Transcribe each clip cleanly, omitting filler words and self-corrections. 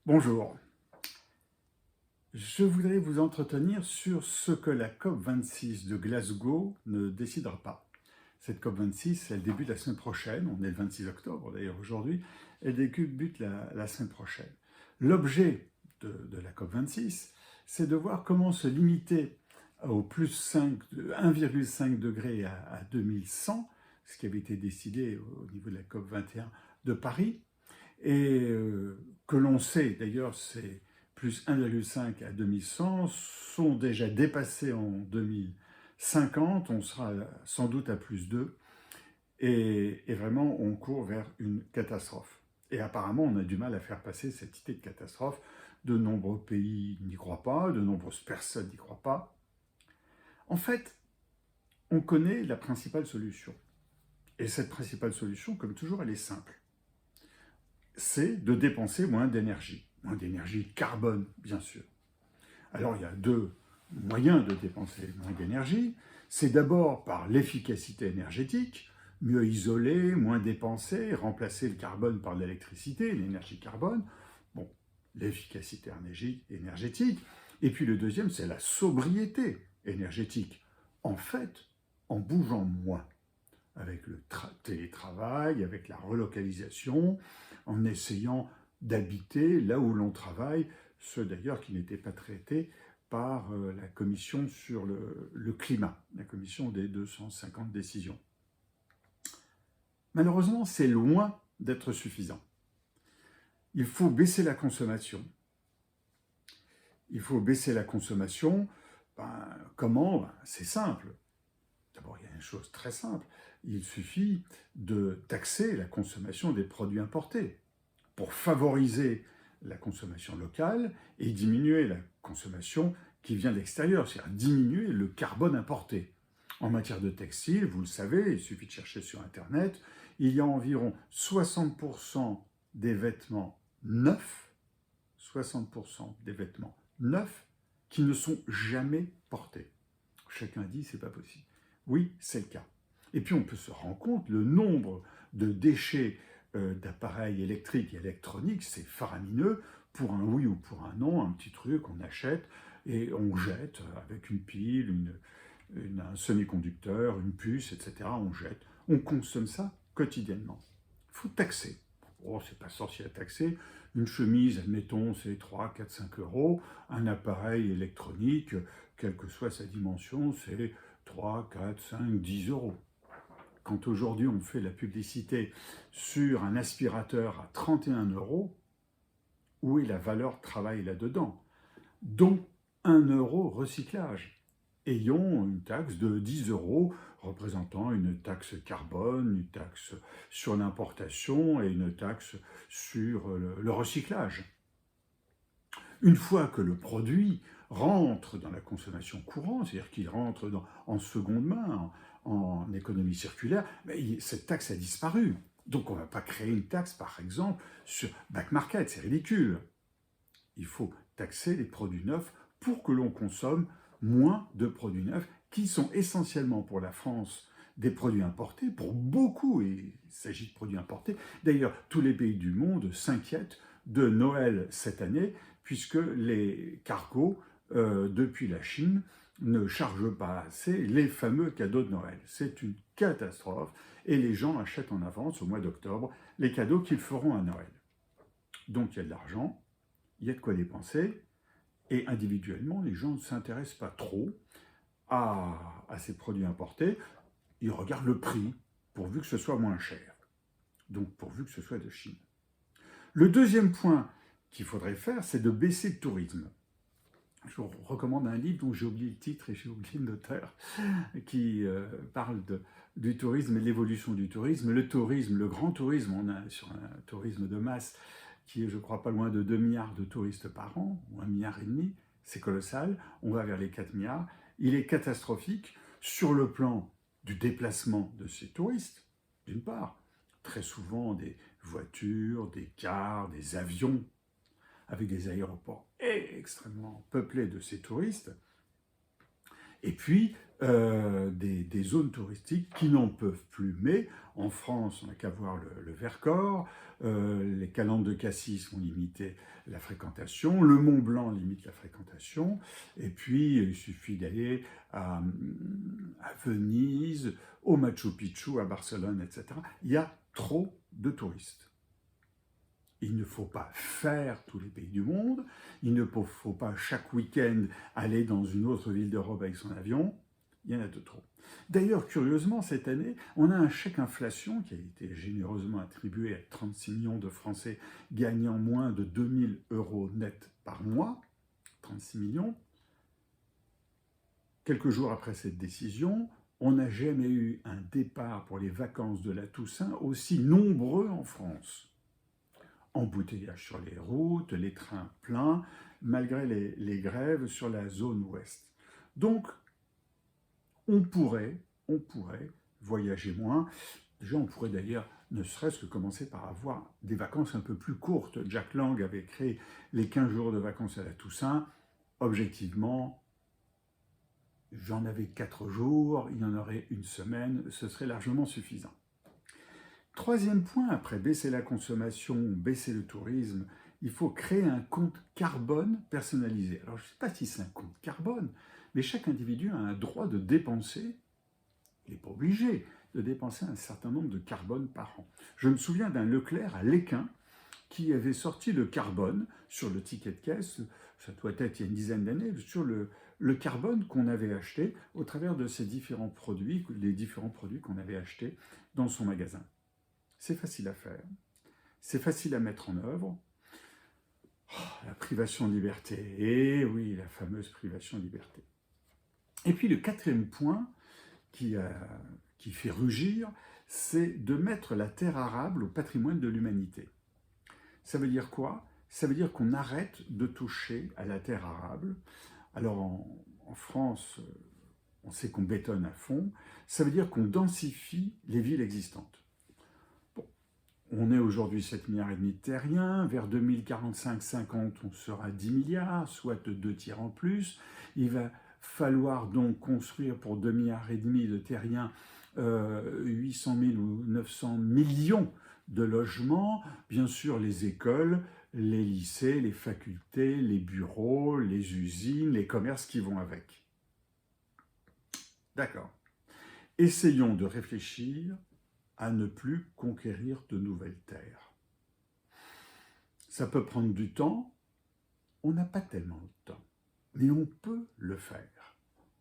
Bonjour, je voudrais vous entretenir sur ce que la COP26 de Glasgow ne décidera pas. Cette COP26, elle débute la semaine prochaine, on est le 26 octobre d'ailleurs aujourd'hui, elle débute la semaine prochaine. L'objet de la COP26, c'est de voir comment se limiter au plus 5, 1,5 degré à 2100, ce qui avait été décidé au niveau de la COP21 de Paris, et que l'on sait, d'ailleurs, c'est plus 1,5 à 2100, sont déjà dépassés en 2050, on sera sans doute à plus 2, et vraiment on court vers une catastrophe. Et apparemment on a du mal à faire passer cette idée de catastrophe, de nombreux pays n'y croient pas, de nombreuses personnes n'y croient pas. En fait, on connaît la principale solution, et cette principale solution, comme toujours, elle est simple. C'est de dépenser moins d'énergie carbone, bien sûr. Alors il y a deux moyens de dépenser moins d'énergie. C'est d'abord par l'efficacité énergétique, mieux isoler, moins dépenser, remplacer le carbone par l'électricité, l'énergie carbone. Bon, l'efficacité énergétique. Et puis le deuxième, c'est la sobriété énergétique. En fait, en bougeant moins, avec le télétravail, avec la relocalisation, en essayant d'habiter là où l'on travaille, ceux d'ailleurs qui n'étaient pas traités par la commission sur le climat, la commission des 250 décisions. Malheureusement, c'est loin d'être suffisant. Il faut baisser la consommation. Il faut baisser la consommation. Comment? C'est simple. D'abord, il y a une chose très simple. Il suffit de taxer la consommation des produits importés pour favoriser la consommation locale et diminuer la consommation qui vient de l'extérieur, c'est-à-dire diminuer le carbone importé. En matière de textile, vous le savez, il suffit de chercher sur Internet, il y a environ 60% des vêtements neufs, 60% des vêtements neufs qui ne sont jamais portés. Chacun dit c'est pas possible. Oui, c'est le cas. Et puis on peut se rendre compte, le nombre de déchets d'appareils électriques et électroniques, c'est faramineux. Pour un oui ou pour un non, un petit truc qu'on achète et on jette avec une pile, un semi-conducteur, une puce, etc. On jette. On consomme ça quotidiennement. Il faut taxer. Oh, c'est pas sorcier à taxer. Une chemise, admettons, c'est 3, 4, 5 euros. Un appareil électronique, quelle que soit sa dimension, c'est 3, 4, 5, 10 euros. Quand aujourd'hui on fait la publicité sur un aspirateur à 31 euros, où est la valeur travail là-dedans? Dont 1 euro recyclage. Ayons une taxe de 10 euros représentant une taxe carbone, une taxe sur l'importation et une taxe sur le recyclage. Une fois que le produit rentre dans la consommation courante, c'est-à-dire qu'il rentre en seconde main, en économie circulaire, cette taxe a disparu. Donc on ne va pas créer une taxe, par exemple, sur back market, c'est ridicule. Il faut taxer les produits neufs pour que l'on consomme moins de produits neufs qui sont essentiellement pour la France des produits importés, pour beaucoup, et il s'agit de produits importés. D'ailleurs, tous les pays du monde s'inquiètent de Noël cette année, puisque les cargos depuis la Chine ne chargent pas assez les fameux cadeaux de Noël. C'est une catastrophe, et les gens achètent en avance, au mois d'octobre, les cadeaux qu'ils feront à Noël. Donc il y a de l'argent, il y a de quoi dépenser, et individuellement, les gens ne s'intéressent pas trop à ces produits importés. Ils regardent le prix, pourvu que ce soit moins cher. Donc pourvu que ce soit de Chine. Le deuxième point qu'il faudrait faire, c'est de baisser le tourisme. Je vous recommande un livre dont j'ai oublié le titre et j'ai oublié l'auteur, qui parle du tourisme et de l'évolution du tourisme. Le tourisme, le grand tourisme, on a sur un tourisme de masse qui est, je crois, pas loin de 2 milliards de touristes par an, ou 1,5 milliard, c'est colossal, on va vers les 4 milliards. Il est catastrophique sur le plan du déplacement de ces touristes, d'une part, très souvent des voitures, des cars, des avions, avec des aéroports extrêmement peuplés de ces touristes. Et puis, des zones touristiques qui n'en peuvent plus. Mais en France, on n'a qu'à voir le Vercors, les calanques de Cassis ont limité la fréquentation, le Mont Blanc limite la fréquentation, et puis il suffit d'aller à Venise, au Machu Picchu, à Barcelone, etc. Il y a trop de touristes. Il ne faut pas faire tous les pays du monde, il ne faut pas chaque week-end aller dans une autre ville d'Europe avec son avion, il y en a de trop. D'ailleurs, curieusement, cette année, on a un chèque inflation qui a été généreusement attribué à 36 millions de Français gagnant moins de 2000 € net par mois, 36 millions. Quelques jours après cette décision, on n'a jamais eu un départ pour les vacances de la Toussaint aussi nombreux en France. Embouteillage sur les routes, les trains pleins, malgré les grèves sur la zone ouest. Donc, on pourrait voyager moins. Déjà, on pourrait d'ailleurs, ne serait-ce que commencer par avoir des vacances un peu plus courtes. Jack Lang avait créé les 15 jours de vacances à la Toussaint. Objectivement, j'en avais 4 jours, il y en aurait une semaine, ce serait largement suffisant. Troisième point, après baisser la consommation, baisser le tourisme, il faut créer un compte carbone personnalisé. Alors, je ne sais pas si c'est un compte carbone, mais chaque individu a un droit de dépenser, il n'est pas obligé de dépenser un certain nombre de carbone par an. Je me souviens d'un Leclerc à Lesquin qui avait sorti le carbone sur le ticket de caisse, ça doit être il y a une dizaine d'années, sur le carbone qu'on avait acheté au travers de ces différents produits, les différents produits qu'on avait achetés dans son magasin. C'est facile à faire, c'est facile à mettre en œuvre. Oh, la privation de liberté, et oui, la fameuse privation de liberté. Et puis le quatrième point qui fait rugir, c'est de mettre la terre arable au patrimoine de l'humanité. Ça veut dire quoi? Ça veut dire qu'on arrête de toucher à la terre arable. Alors en France, on sait qu'on bétonne à fond. Ça veut dire qu'on densifie les villes existantes. Bon, on est aujourd'hui 7,5 milliards de terriens. Vers 2045-50, on sera à 10 milliards, soit 2 tiers en plus. Il va falloir donc construire pour 2,5 milliards de terriens 800 000 ou 900 millions de logements, bien sûr les écoles, les lycées, les facultés, les bureaux, les usines, les commerces qui vont avec. D'accord. Essayons de réfléchir à ne plus conquérir de nouvelles terres. Ça peut prendre du temps, on n'a pas tellement de temps, mais on peut le faire.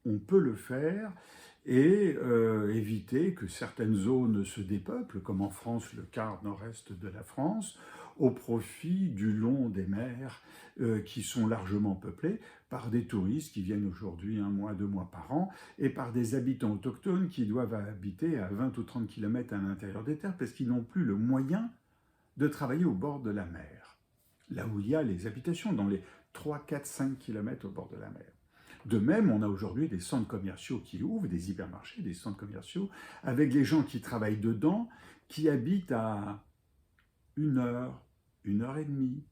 On peut le faire et éviter que certaines zones se dépeuplent, comme en France, le quart nord-est de la France, au profit du long des mers qui sont largement peuplées par des touristes qui viennent aujourd'hui 1 mois, 2 mois par an, et par des habitants autochtones qui doivent habiter à 20 ou 30 km à l'intérieur des terres parce qu'ils n'ont plus le moyen de travailler au bord de la mer, là où il y a les habitations, dans les 3, 4, 5 km au bord de la mer. De même, on a aujourd'hui des centres commerciaux qui ouvrent, des hypermarchés, des centres commerciaux, avec les gens qui travaillent dedans, qui habitent à 1 heure, 1 heure et demie,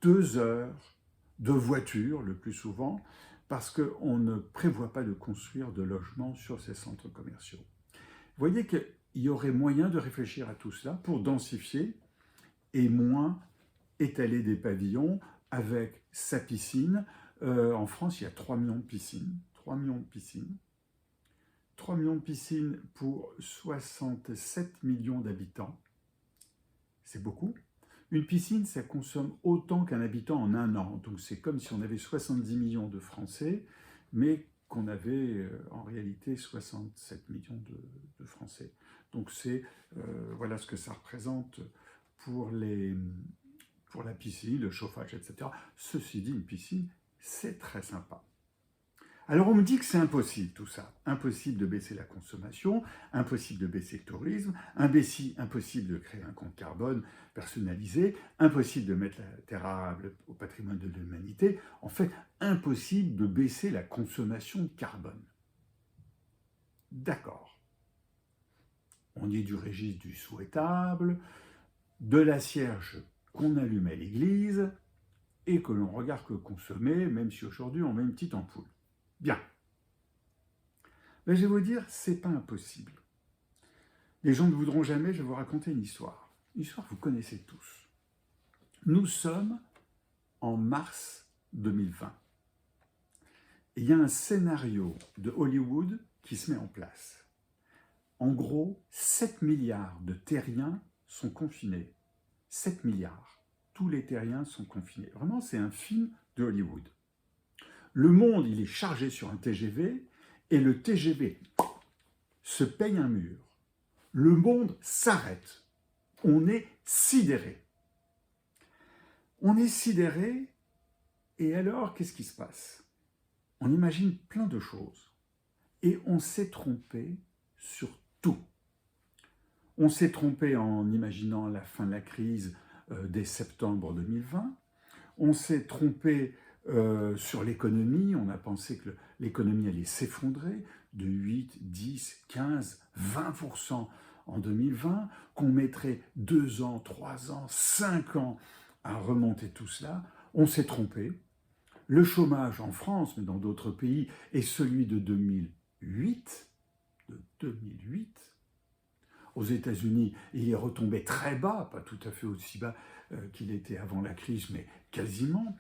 2 heures de voiture, le plus souvent, parce qu'on ne prévoit pas de construire de logements sur ces centres commerciaux. Vous voyez qu'il y aurait moyen de réfléchir à tout cela pour densifier et moins étaler des pavillons avec sa piscine. En France, il y a 3 millions de piscines. 3 millions de piscines. 3 millions de piscines pour 67 millions d'habitants. C'est beaucoup. Une piscine, ça consomme autant qu'un habitant en 1 an. Donc c'est comme si on avait 70 millions de Français, mais qu'on avait en réalité 67 millions de Français. Donc voilà ce que ça représente pour la piscine, le chauffage, etc. Ceci dit, une piscine, c'est très sympa. Alors on me dit que c'est impossible tout ça. Impossible de baisser la consommation, impossible de baisser le tourisme, impossible de créer un compte carbone personnalisé, impossible de mettre la terre arable au patrimoine de l'humanité. En fait, impossible de baisser la consommation de carbone. D'accord. On y est du registre du souhaitable, de la cierge qu'on allume à l'église et que l'on regarde que consommer, même si aujourd'hui on met une petite ampoule. Bien. Ben, je vais vous dire, c'est pas impossible. Les gens ne voudront jamais, je vais vous raconter une histoire. Une histoire que vous connaissez tous. Nous sommes en mars 2020. Et il y a un scénario de Hollywood qui se met en place. En gros, 7 milliards de terriens sont confinés. 7 milliards. Tous les terriens sont confinés. Vraiment, c'est un film de Hollywood. Le monde, il est chargé sur un TGV et le TGV se paye un mur. Le monde s'arrête. On est sidéré. On est sidéré et alors, qu'est-ce qui se passe? On imagine plein de choses et on s'est trompé sur tout. On s'est trompé en imaginant la fin de la crise dès septembre 2020. On s'est trompé sur l'économie. On a pensé que l'économie allait s'effondrer de 8, 10, 15, 20% en 2020, qu'on mettrait 2 ans, 3 ans, 5 ans à remonter tout cela. On s'est trompé. Le chômage en France, mais dans d'autres pays, est celui de 2008. De 2008. Aux États-Unis, il est retombé très bas, pas tout à fait aussi bas qu'il était avant la crise, mais quasiment.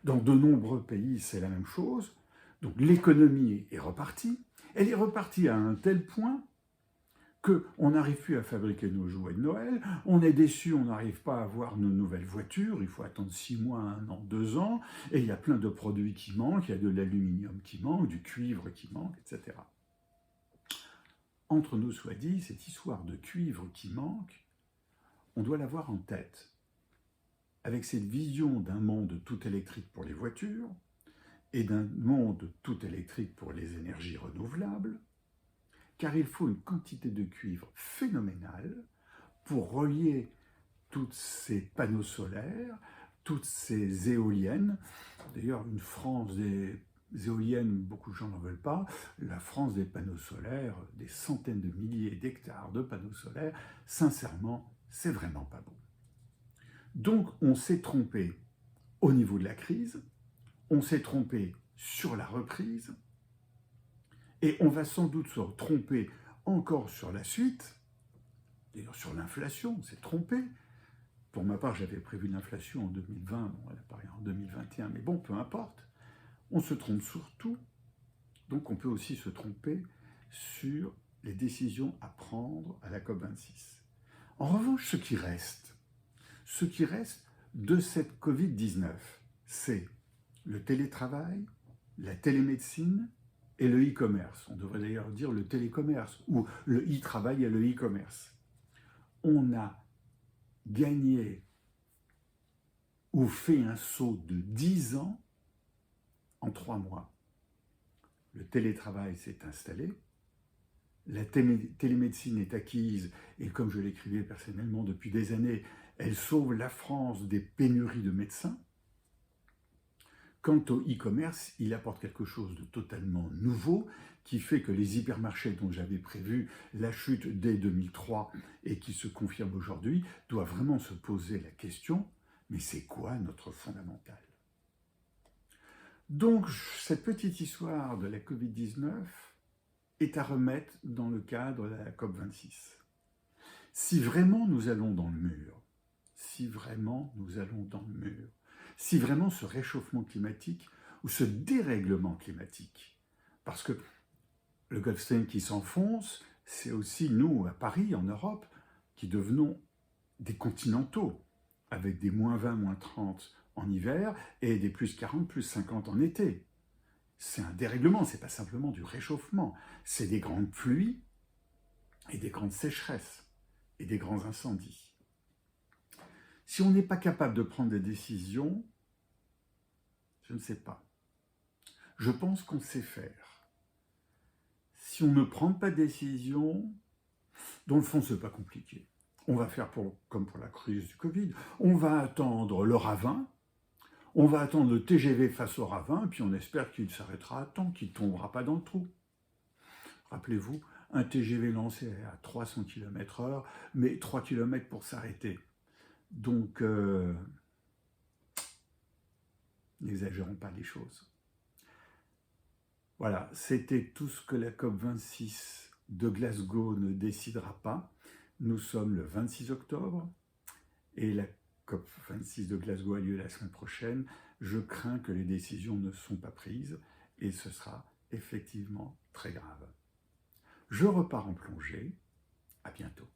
Dans de nombreux pays, c'est la même chose. Donc l'économie est repartie. Elle est repartie à un tel point qu'on n'arrive plus à fabriquer nos jouets de Noël, on est déçu, on n'arrive pas à avoir nos nouvelles voitures, il faut attendre 6 mois, 1 an, 2 ans, et il y a plein de produits qui manquent, il y a de l'aluminium qui manque, du cuivre qui manque, etc. Entre nous soit dit, cette histoire de cuivre qui manque, on doit l'avoir en tête. Avec cette vision d'un monde tout électrique pour les voitures et d'un monde tout électrique pour les énergies renouvelables, car il faut une quantité de cuivre phénoménale pour relier tous ces panneaux solaires, toutes ces éoliennes. D'ailleurs, une France des éoliennes, beaucoup de gens n'en veulent pas. La France des panneaux solaires, des centaines de milliers d'hectares de panneaux solaires, sincèrement, c'est vraiment pas bon. Donc, on s'est trompé au niveau de la crise, on s'est trompé sur la reprise, et on va sans doute se tromper encore sur la suite. D'ailleurs, sur l'inflation, on s'est trompé. Pour ma part, j'avais prévu l'inflation en 2020, bon, elle apparaît en 2021, mais bon, peu importe. On se trompe sur tout, donc on peut aussi se tromper sur les décisions à prendre à la COP26. En revanche, ce qui reste de cette Covid-19, c'est le télétravail, la télémédecine et le e-commerce. On devrait d'ailleurs dire le télécommerce ou le e-travail et le e-commerce. On a gagné ou fait un saut de 10 ans en 3 mois. Le télétravail s'est installé, la télémédecine est acquise, et comme je l'écrivais personnellement depuis des années, elle sauve la France des pénuries de médecins. Quant au e-commerce, il apporte quelque chose de totalement nouveau, qui fait que les hypermarchés dont j'avais prévu la chute dès 2003 et qui se confirment aujourd'hui, doivent vraiment se poser la question, mais c'est quoi notre fondamental ? Donc, cette petite histoire de la Covid-19 est à remettre dans le cadre de la COP26. Si vraiment nous allons dans le mur, si vraiment ce réchauffement climatique ou ce dérèglement climatique, parce que le Gulf Stream qui s'enfonce, c'est aussi nous, à Paris, en Europe, qui devenons des continentaux, avec des moins 20, moins 30 en hiver et des plus 40, plus 50 en été. C'est un dérèglement, c'est pas simplement du réchauffement, c'est des grandes pluies et des grandes sécheresses et des grands incendies. Si on n'est pas capable de prendre des décisions, je ne sais pas. Je pense qu'on sait faire. Si on ne prend pas de décision, dans le fond, c'est pas compliqué. On va faire comme pour la crise du Covid, on va attendre le ravin, on va attendre le TGV face au ravin, et puis on espère qu'il s'arrêtera à temps, qu'il ne tombera pas dans le trou. Rappelez-vous, un TGV lancé à 300 km/h, mais 3 km pour s'arrêter. Donc, n'exagérons pas les choses. Voilà, c'était tout ce que la COP26 de Glasgow ne décidera pas. Nous sommes le 26 octobre et la COP26 de Glasgow a lieu la semaine prochaine. Je crains que les décisions ne sont pas prises et ce sera effectivement très grave. Je repars en plongée. À bientôt.